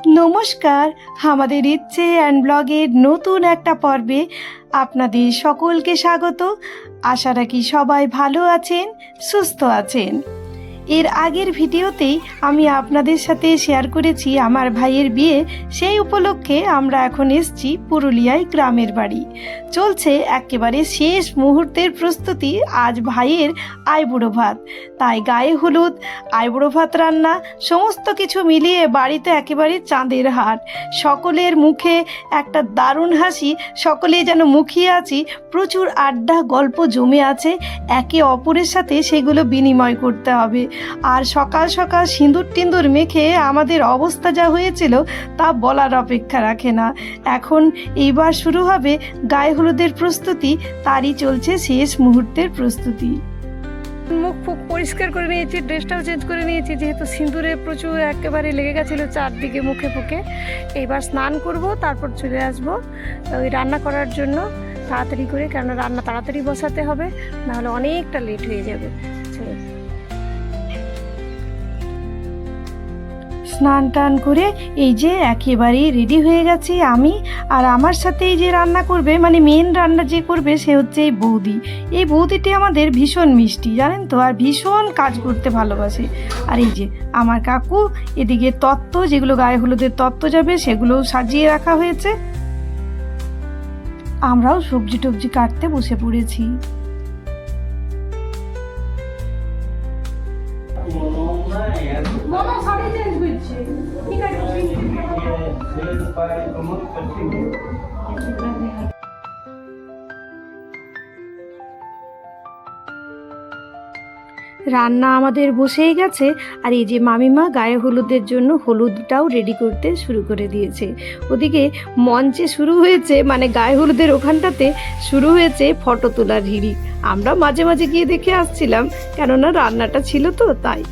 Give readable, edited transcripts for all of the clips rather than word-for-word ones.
নমস্কার, আমাদের ইচ্ছে অ্যান্ড ব্লগের নতুন একটা পর্বে আপনাদের সকলকে স্বাগত। আশা রাখি সবাই ভালো আছেন, সুস্থ আছেন। এর আগের ভিডিওতেই আমি আপনাদের সাথে শেয়ার করেছি আমার ভাইয়ের বিয়ে। সেই উপলক্ষে আমরা এখন এসেছি পুরুলিয়ায় গ্রামের বাড়ি। চলছে একেবারে শেষ মুহূর্তের প্রস্তুতি। আজ ভাইয়ের আইবুড়ো ভাত, তাই গায়ে হলুদ, আইবুড়ো ভাত রান্না, সমস্ত কিছু মিলিয়ে বাড়িতে একেবারে চাঁদের হাট। সকলের মুখে একটা দারুণ হাসি, সকলেই যেন মুখিয়ে আছি। প্রচুর আড্ডা গল্প জমে আছে, একে অপরের সাথে সেগুলো বিনিময় করতে হবে। আর সকাল সকাল সিঁদুর টিন্দুর মেখে আমাদের অবস্থা যা হয়েছিল তা বলার অপেক্ষা রাখে না। এখন এইবার শুরু হবে গায়ে হলুদের প্রস্তুতি, তারই চলছে শেষ মুহূর্তের প্রস্তুতি। মুখ ফুক পরিষ্কার করে নিয়েছি, ড্রেসটাও চেঞ্জ করে নিয়েছি, যেহেতু সিঁদুরে প্রচুর একেবারে লেগে গেছিলো চারদিকে মুখে ফুকে। এইবার স্নান করব, তারপর চলে আসবো ওই রান্না করার জন্য তাড়াতাড়ি করে, কেননা রান্না তাড়াতাড়ি বসাতে হবে, নাহলে অনেকটা লেট হয়ে যাবে। স্নান টান করে এই যে একেবারেই রেডি হয়ে গেছি আমি। আর আমার সাথে এই যে রান্না করবে, মানে মেন রান্না যে করবে সে হচ্ছে এই বৌদি। এই বৌদিটি আমাদের ভীষণ মিষ্টি, জানেন তো, আর ভীষণ কাজ করতে ভালোবাসে। আর এই যে আমার কাকু, এদিকে তত্ত্ব, যেগুলো গায়ে হলুদের তত্ত্ব যাবে সেগুলো সাজিয়ে রাখা হয়েছে। আমরাও সবজি টবজি কাটতে বসে পড়েছি। রান্না আমাদের বসেই গেছে। আর এই যে মামিমা গায়ে হলুদের জন্য হলুদটাও রেডি করতে শুরু করে দিয়েছে। ওদিকে মঞ্চে শুরু হয়েছে, মানে গায়ে হলুদের ওখানটাতে শুরু হয়েছে ফটো তোলার হিড়িক। আমরা মাঝে মাঝে গিয়ে দেখে আসছিলাম, কেননা রান্নাটা ছিল তো তাই।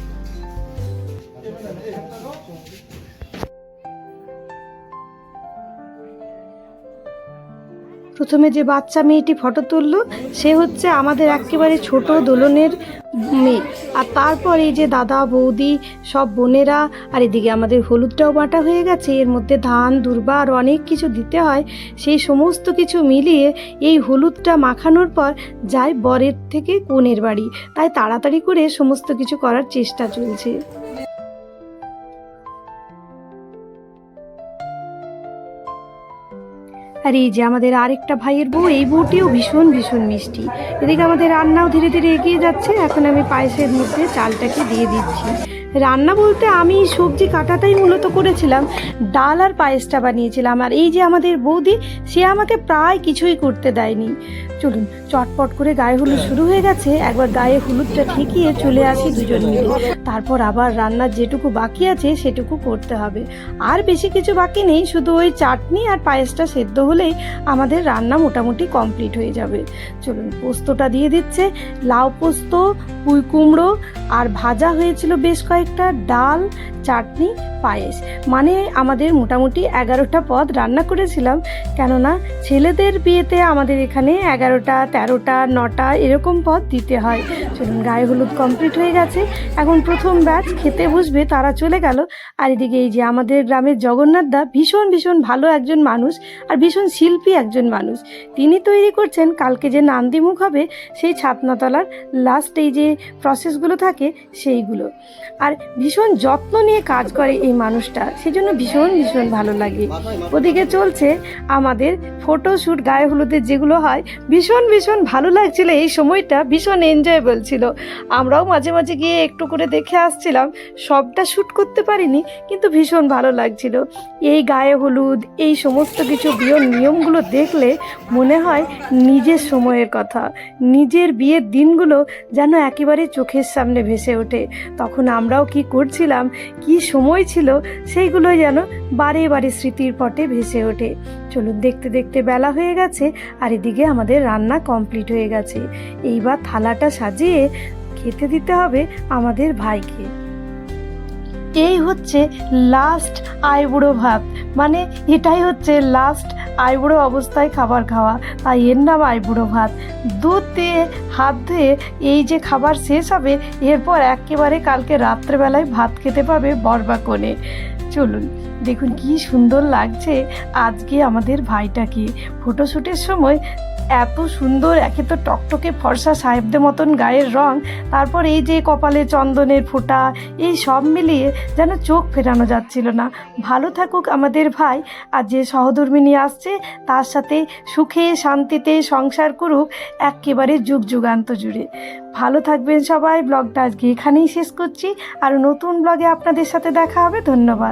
প্রথমে যে বাচ্চা মেয়েটি ফটো তুললো সে হচ্ছে আমাদের একেবারে ছোট দোলনের মেয়ে। আর তারপর এই যে দাদা বৌদি সব বোনেরা, আর এদিকে আমাদের হলুদটাও বাটা হয়ে গেছে। এর মধ্যে ধান দুর্বা আর অনেক কিছু দিতে হয়, সেই সমস্ত কিছু মিলিয়ে এই হলুদটা মাখানোর পর যায় বরের থেকে কনের বাড়ি। তাই তাড়াতাড়ি করে সমস্ত কিছু করার চেষ্টা চলছে। আর এই যে আমাদের আরেকটা ভাইয়ের বউ, এই বউটিও ভীষণ ভীষণ মিষ্টি। এদিকে আমাদের রান্নাও ধীরে ধীরে এগিয়ে যাচ্ছে। এখন আমি পায়েসের মধ্যে চালটাকে দিয়ে দিচ্ছি। রান্না বলতে আমি সবজি কাটাটাই মূলত করেছিলাম, ডাল আর পায়েসটা বানিয়েছিলাম। আর এই যে আমাদের বৌদি, সে আমাকে প্রায় কিছুই করতে দেয়নি। চলুন চটপট করে গায়ে হলুদ শুরু হয়ে গেছে, একবার গায়ে হলুদটা ঠেকিয়ে চলে আসি দুজন মিলে। তারপর আবার রান্নার যেটুকু বাকি আছে সেটুকু করতে হবে। আর বেশি কিছু বাকি নেই, শুধু ওই চাটনি আর পায়েসটা সেদ্ধ হলেই আমাদের রান্না মোটামুটি কমপ্লিট হয়ে যাবে। চলুন পোস্তটা দিয়ে দিচ্ছে, লাউ পোস্ত, পুঁই কুমড়ো, আর ভাজা হয়েছিল বেশ কয়েকটা, ডাল, চাটনি, পায়েস। মানে আমাদের মোটামুটি 11টা পদ রান্না করেছিলাম, কেননা ছেলেদের বিয়েতে আমাদের এখানে 11টা 13টা 9টা এরকম পদ দিতে হয়। চলুন গায়ে হলুদ কমপ্লিট হয়ে গেছে, এখন প্রথম ব্যাচ খেতে বসবে, তারা চলে গেল। আর এদিকে এই যে আমাদের গ্রামের জগন্নাথ দা ভীষণ ভীষণ ভালো একজন মানুষ, আর ভীষণ শিল্পী একজন মানুষ। তিনি তৈরি করছেন কালকে যে নান্দিমুখ হবে সেই ছাতনাতলার লাস্ট এই যে প্রসেসগুলো থাকে সেইগুলো। আর ভীষণ যত্ন নিয়ে কাজ করে এই মানুষটা, সেজন্য ভীষণ ভীষণ ভালো লাগে। ওদিকে চলছে আমাদের ফটোশ্যুট, গায়ে হলুদের যেগুলো হয়। ভীষণ ভীষণ ভালো লাগছিল এই সময়টা, ভীষণ এনজয়েবল ছিল। আমরাও মাঝে মাঝে গিয়ে একটু করে দেখে আসছিলাম, সবটা শ্যুট করতে পারিনি, কিন্তু ভীষণ ভালো লাগছিল। এই গায়ে হলুদ, এই সমস্ত কিছু বিয়ের নিয়মগুলো দেখলে মনে হয় নিজের সময়ের কথা, নিজের বিয়ের দিনগুলো যেন একেবারে চোখের সামনে ভেসে ওঠে। তখন আমরাও কি করছিলাম, কি সময় ছিল, সেইগুলো যেন বারে বারে স্মৃতির পটে ভেসে ওঠে। চলুন দেখতে দেখতে বেলা হয়ে গেছে, আর এদিকে আমাদের রান্না কমপ্লিট হয়ে গেছে। এইবার থালাটা সাজিয়ে খেতে দিতে হবে আমাদের ভাইকে। এই হচ্ছে লাস্ট আইবুড়ো ভাত, মানে এটাই হচ্ছে লাস্ট আইবুড়ো অবস্থায় খাবার খাওয়া, তাই এর নাম আইবুড়ো ভাত। দুধ দিয়ে হাত ধুয়ে এই যে খাবার শেষ হবে, এরপর একেবারে কালকে রাত্রেবেলায় ভাত খেতে পাবে বর বা কনে। চলুন দেখুন কি সুন্দর লাগছে আজকে আমাদের ভাইটাকে। ফটোশ্যুটের সময় এত সুন্দর, একে তো টকটকে ফর্সা সাহেবদের মতন গায়ের রং, তারপর এই যে কপালে চন্দনের ফোঁটা, এই সব মিলিয়ে যেন চোখ ফেরানো যাচ্ছিল না। ভালো থাকুক আমাদের ভাই, আর যে সহধর্মিণী আসছে তার সাথে সুখে শান্তিতে সংসার করুক একেবারে যুগ যুগান্ত জুড়ে। ভালো থাকবেন সবাই। ব্লগটা আজকে এখানেই শেষ করছি, আর নতুন ব্লগে আপনাদের সাথে দেখা হবে। ধন্যবাদ।